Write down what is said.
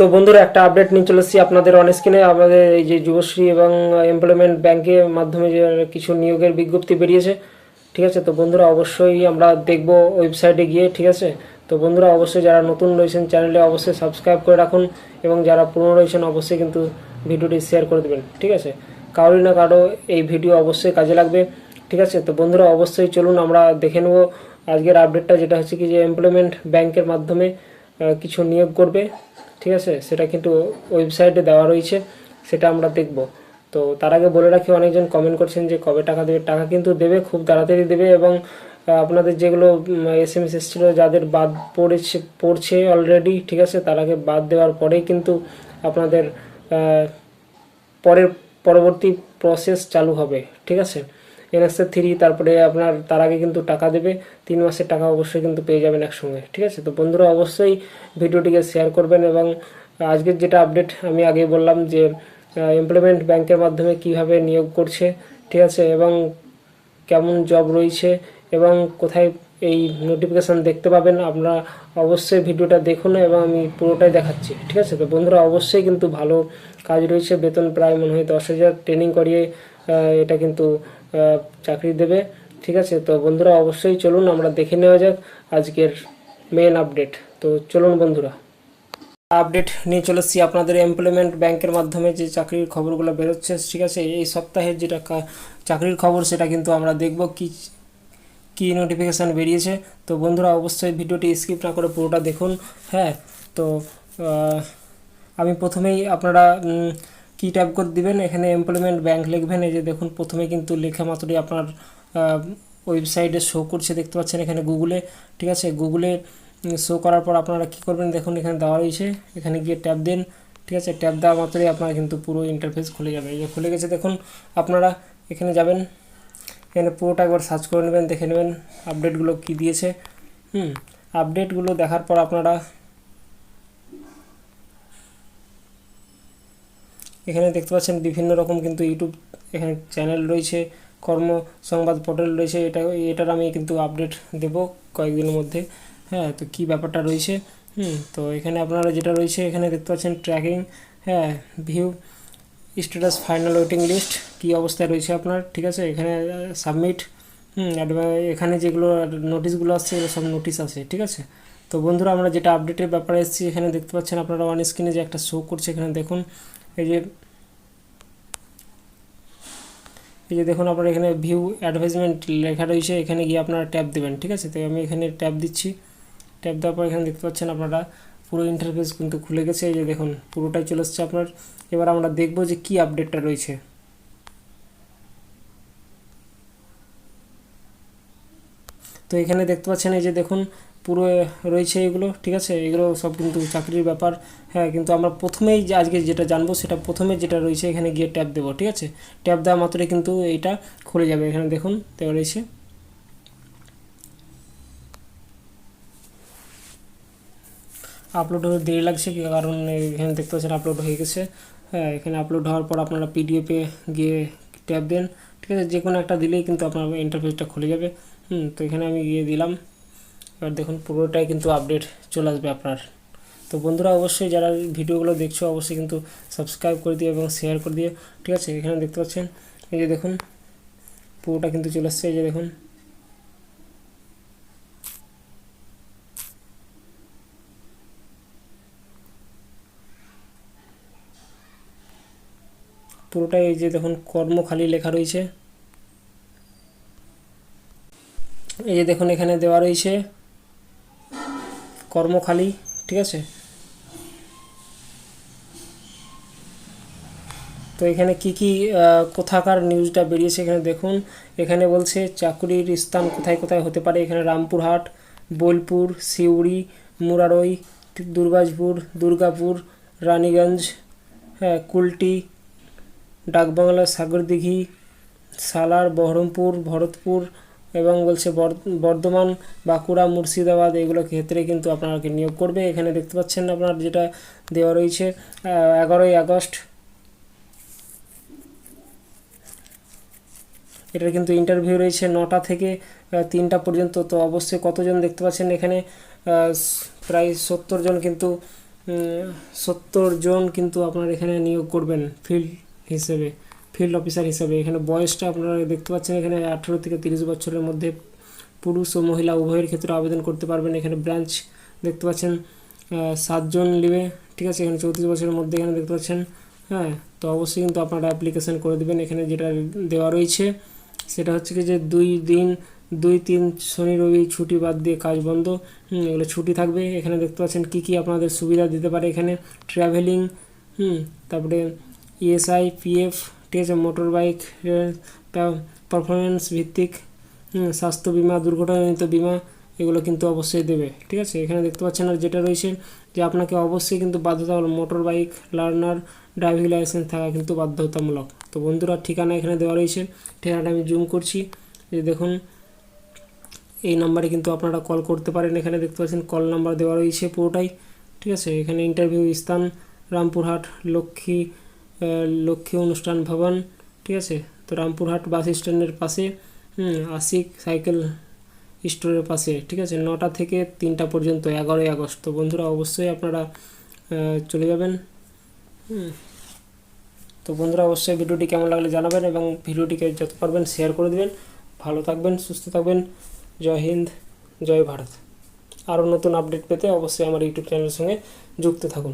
তো বন্ধুরা একটা আপডেট নিয়ে চলে এসেছি আপনাদের অন স্ক্রিনে। আমাদের এই যে যুবশ্রী এবং এমপ্লয়মেন্ট ব্যাংকের মাধ্যমে যে কিছু নিয়োগের বিজ্ঞপ্তি বেরিয়েছে, ঠিক আছে। তো বন্ধুরা অবশ্যই আমরা দেখব ওয়েবসাইটে গিয়ে, ঠিক আছে। তো বন্ধুরা অবশ্যই যারা নতুন রয়েছেন চ্যানেলে অবশ্যই সাবস্ক্রাইব করে রাখুন, এবং যারা পুরনো রয়েছেন অবশ্যই কিন্তু ভিডিওটি শেয়ার করে দেবেন, ঠিক আছে। কারো না কারো এই ভিডিও অবশ্যই কাজে লাগবে, ঠিক আছে। তো বন্ধুরা অবশ্যই চলুন আমরা দেখে নেব আজকের আপডেটটা, যেটা হচ্ছে কি যে এমপ্লয়মেন্ট ব্যাংকের মাধ্যমে কিছু নিয়োগ করবে, ঠিক আছে। সেটা কিন্তু ওয়েবসাইটে দেওয়া রয়েছে, সেটা আমরা দেখব। তো তার আগে বলে রাখি, অনেকজন কমেন্ট করছেন যে কবে টাকা দেবে। টাকা কিন্তু দেবে, খুব তাড়াতাড়ি দেবে। এবং আপনাদের যেগুলো SMS এসেছিলো, যাদের বাদ পড়ছে অলরেডি, ঠিক আছে, তারাকে বাদ দেওয়ার পরেই কিন্তু আপনাদের পরবর্তী প্রসেস চালু হবে, ঠিক আছে। NSA 3, তারপরে আপনার তার আগে কিন্তু টাকা দেবে। 3 মাসের টাকা অবশ্যই কিন্তু পেয়ে যাবেন একসঙ্গে, ঠিক আছে। তো বন্ধুরা অবশ্যই ভিডিওটিকে শেয়ার করবেন। এবং আজকের যেটা আপডেট আমি আগে বললাম যে এমপ্লয়মেন্ট ব্যাংকের মাধ্যমে কিভাবে নিয়োগ করছে, ঠিক আছে, এবং কেমন জব রয়েছে এবং কোথায় এই নোটিফিকেশান দেখতে পাবেন, আপনারা অবশ্যই ভিডিওটা দেখুন এবং আমি পুরোটাই দেখাচ্ছি, ঠিক আছে। তো বন্ধুরা অবশ্যই কিন্তু ভালো কাজ রয়েছে, বেতন প্রায় মনে হয় 10,000, ট্রেনিং করিয়ে এটা কিন্তু চাকরি দেবে, ঠিক আছে। তো বন্ধুরা অবশ্যই চলুন আমরা দেখে নেওয়া যাক আজকের মেন আপডেট। তো চলুন বন্ধুরা, আপডেট নিয়ে চলে এসেছি আপনাদের এমপ্লয়মেন্ট ব্যাংকের মাধ্যমে যে চাকরির খবরগুলো বেরোচ্ছে, ঠিক আছে। এই সপ্তাহের যেটা চাকরির খবর সেটা কিন্তু আমরা দেখব কি নোটিফিকেশান বেরিয়েছে। তো বন্ধুরা অবশ্যই ভিডিওটি স্কিপ না করে পুরোটা দেখুন। হ্যাঁ, তো আমি প্রথমেই আপনারা কি ট্যাপ করে দিবেন, এখানে এমপ্লয়মেন্ট ব্যাংক লিখবেন। এই যে দেখুন প্রথমে কিন্তু লেখা মাত্রই আপনার ওয়েবসাইটে শো করছে, দেখতে পাচ্ছেন এখানে গুগলে, ঠিক আছে। গুগলে শো করার পর আপনারা কী করবেন, দেখুন এখানে দেওয়া রয়েছে, এখানে গিয়ে ট্যাপ দেন, ঠিক আছে। ট্যাপ দেওয়া মাত্রই আপনার কিন্তু পুরো ইন্টারফেস খুলে যাবে। এই যে খুলে গেছে, দেখুন আপনারা এখানে যাবেন, এখানে পুরোটা একবার সার্চ করে নেবেন, দেখে নেবেন আপডেটগুলো কি দিয়েছে। আপডেটগুলো দেখার পর আপনারা এখানে দেখতে পাচ্ছেন বিভিন্ন রকম কিন্তু ইউটিউব এখানে চ্যানেল রয়েছে, কর্ম সংবাদ পোর্টাল রয়েছে। এটার আমি কিন্তু আপডেট দেব কয়েকদিনের মধ্যে। হ্যাঁ, তো কী ব্যাপারটা রয়েছে, তো এখানে আপনারা যেটা রয়েছে এখানে দেখতে পাচ্ছেন ট্র্যাকিং, হ্যাঁ, view status, final waiting list, কী অবস্থায় রয়েছে আপনার, ঠিক আছে। এখানে সাবমিট, এখানে যেগুলো নোটিশগুলো আসছে এগুলো সব নোটিশ আছে, ঠিক আছে। তো বন্ধুরা আমরা যেটা আপডেটের ব্যাপারে এসেছি, এখানে দেখতে পাচ্ছেন আপনারা অন স্ক্রিনে যে একটা শো করছে, এখানে দেখুন এই যে দেখুন আপনার এখানে ভিউ অ্যাডভার্টাইজমেন্ট লেখা রয়েছে, এখানে গিয়ে আপনারা ট্যাপ দেবেন, ঠিক আছে। তো আমি এখানে ট্যাপ দিচ্ছি। ট্যাপ দেওয়ার পর এখানে দেখতে পাচ্ছেন আপনারা পুরো ইন্টারফেস কিন্তু খুলে গেছে। এই যে দেখুন পুরোটাই চলে এসছে আপনার। এবার আমরা দেখব যে কি আপডেটটা রয়েছে। তো এখানে দেখতে পাচ্ছেন এই যে দেখুন পুরো রয়েছে এগুলো, ঠিক আছে। এগুলো সব কিন্তু চাকরির ব্যাপার। হ্যাঁ, কিন্তু আমরা প্রথমেই যে আজকে যেটা জানবো সেটা প্রথমে যেটা রয়েছে এখানে গিয়ে ট্যাপ দেবো, ঠিক আছে। ট্যাপ দেওয়া মাত্রই কিন্তু এইটা খুলে যাবে। এখানে দেখুন দেওয়া রয়েছে, আপলোড হতে দেরি লাগছে কারণ এখানে দেখতে পাচ্ছেন আপলোড হয়ে গেছে। হ্যাঁ, এখানে আপলোড হওয়ার পর আপনারা PDF-এ গিয়ে ট্যাপ দেন, ঠিক আছে। যে কোনো একটা দিলেই কিন্তু আপনার ইন্টারফেসটা খুলে যাবে। তো এখানে আমি গিয়ে দিলাম। এবার দেখুন পুরোটাই কিন্তু আপডেট চলে আসবে আপনার। তো বন্ধুরা অবশ্যই যারা ভিডিওগুলো দেখছো অবশ্যই কিন্তু সাবস্ক্রাইব করে দিয়ে এবং শেয়ার করে দিয়ে, ঠিক আছে। এখানে দেখতে পাচ্ছেন এই যে দেখুন পুরোটা কিন্তু চলে আসছে। এই যে দেখুন পুরোটাই, এই যে দেখুন কর্মখালি লেখা রয়েছে। এই যে দেখুন এখানে দেওয়া রয়েছে কর্মখালি, ঠিক আছে। তো এখানে কি কোথাকার নিউজটা বেরিয়েছে এখানে দেখুন। এখানে বলছে চাকরির স্থান কোথায় কোথায় হতে পারে। এখানে রামপুরহাট, বোলপুর, সিউড়ি, মুরারই, দুর্গাপুর, রানীগঞ্জ, হ্যাঁ, কুলটি, ডাকবাংলা, সাগরদিঘি, সালার, বহরমপুর, ভরতপুর এবং বলছে বর্ধমান, বাঁকুড়া, মুর্শিদাবাদ, এগুলো ক্ষেত্রে কিন্তু আপনাকে নিয়োগ করবে। এখানে দেখতে পাচ্ছেন আপনার যেটা দেওয়া রয়েছে 11ই আগস্ট, এটার কিন্তু ইন্টারভিউ রয়েছে 9টা থেকে 3টা পর্যন্ত। তো অবশ্যই কতজন দেখতে পাচ্ছেন এখানে প্রায় 70 জন কিন্তু 70 জন কিন্তু আপনারা এখানে নিয়োগ করবেন ফিল্ড অফিসার হিসেবে। এখানে বয়সটা আপনারা দেখতে পাচ্ছেন, এখানে 18 থেকে 30 বছরের মধ্যে পুরুষ ও মহিলা উভয়ের ক্ষেত্রে আবেদন করতে পারবেন। এখানে ব্রাঞ্চ দেখতে পাচ্ছেন 7 জন নেবে, ঠিক আছে। এখানে 34 বছরের মধ্যে এখানে দেখতে পাচ্ছেন। হ্যাঁ, তো অবশ্যই কিন্তু আপনারা অ্যাপ্লিকেশান করে দেবেন। এখানে যেটা দেওয়া রয়েছে সেটা হচ্ছে কি যে 2-3 শনি রবি ছুটি বাদ দিয়ে কাজ বন্ধ, এগুলো ছুটি থাকবে। এখানে দেখতে পাচ্ছেন কী কী আপনাদের সুবিধা দিতে পারে। এখানে ট্রাভেলিং, তারপরে ইএসআই, পিএফ, ঠিক আছে, মোটর বাইক, পারফরমেন্স ভিত্তিক স্বাস্থ্য বিমা, দুর্ঘটনাজনিত বিমা, এগুলো কিন্তু অবশ্যই দেবে, ঠিক আছে। এখানে দেখতে পাচ্ছেন আর যেটা রয়েছে যে আপনাকে অবশ্যই কিন্তু বাধ্যতামূলক motor bike learner driving licence থাকা কিন্তু বাধ্যতামূলক। তো বন্ধুরা, ঠিকানা এখানে দেওয়া রয়েছে, ঠিকানাটা আমি জুম করছি, যে দেখুন এই নাম্বারে কিন্তু আপনারা কল করতে পারেন। এখানে দেখতে পাচ্ছেন কল নাম্বার দেওয়া রয়েছে পুরোটাই, ঠিক আছে। এখানে ইন্টারভিউ স্থান রামপুরহাট লক্ষ্মী অনুষ্ঠান ভবন, ঠিক আছে। তো রামপুরহাট বাস স্ট্যান্ডের পাশে, আশিক সাইকেল স্টোরের পাশে, ঠিক আছে। 9টা থেকে 3টা পর্যন্ত, 11ই আগস্ট। তো বন্ধুরা, অবশ্যই আপনারা চলে যাবেন। তো বন্ধুরা, অবশ্যই ভিডিওটি কেমন লাগলে জানাবেন এবং ভিডিওটিকে যত পারবেন শেয়ার করে দেবেন। ভালো থাকবেন, সুস্থ থাকবেন। জয় হিন্দ, জয় ভারত। আরও নতুন আপডেট পেতে অবশ্যই আমার ইউটিউব চ্যানেলের সঙ্গে যুক্ত থাকুন।